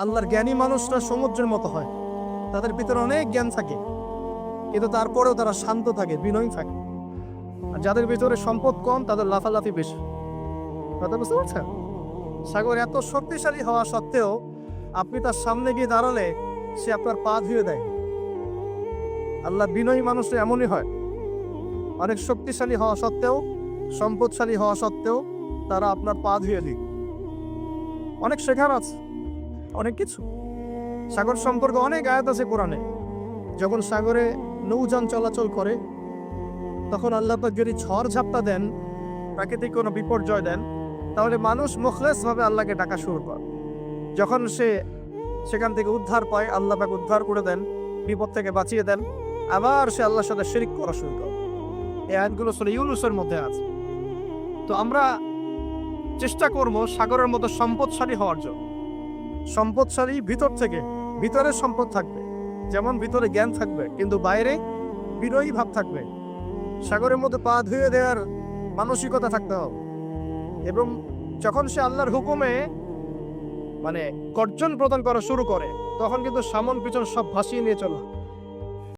আল্লাহর জ্ঞানী মানুষরা সমুদ্রের মতো হয়, তাদের ভিতরে অনেক জ্ঞান থাকে, কিন্তু তারপরেও তারা শান্ত থাকে, বিনয়ী থাকে। আর যাদের ভিতরে সম্পদ কম তাদের লাফালাফি বেশি। কথা বুঝতে পারছেন? সাগর এত শক্তিশালী হওয়া সত্ত্বেও আপনি তার সামনে গিয়ে দাঁড়ালে সে আপনার পা ধুয়ে দেয়। আল্লাহ বিনয়ী মানুষ এমনই হয়, অনেক শক্তিশালী হওয়া সত্ত্বেও, সম্পদশালী হওয়া সত্ত্বেও তারা আপনার পা ধুয়ে দিই। অনেক শেখার আছে, অনেক কিছু। সাগর সম্পর্কে অনেক আয়াত আছে কোরআনে। যখন সাগরে নৌযান চলাচল করে তখন আল্লাহ পাক যদি ঝড় ঝাপটা দেন, প্রাকৃতিক কোনো বিপর্যয় দেন, তাহলে মানুষ মুখলেস ভাবে আল্লাহকে ডাকা শুরু করে। যখন সে সেখান থেকে উদ্ধার পায়, আল্লাহ পাক উদ্ধার করে দেন, বিপদ থেকে বাঁচিয়ে দেন, আবার সে আল্লাহর সাথে শিরক করা শুরু করে। এই আয়াতগুলো সূরা ইউনূসের মধ্যে আছে। তো আমরা চেষ্টা করব সাগরের মতো সম্পদশালী হওয়ার জন্য। সম্পদশালী ভিতর থেকে, ভিতরে সম্পদ থাকবে, যেমন ভিতরে জ্ঞান থাকবে, কিন্তু বাইরে বিনয়ী ভাব থাকবে। সাগরের মধ্যে পা ধুয়ে দেওয়ার মানসিকতা থাকতে হবে। এবং যখন সে আল্লাহর হুকুমে গর্জন প্রদান করা শুরু করে, তখন কিন্তু সামন পিছন সব ভাসিয়ে নিয়ে চলা।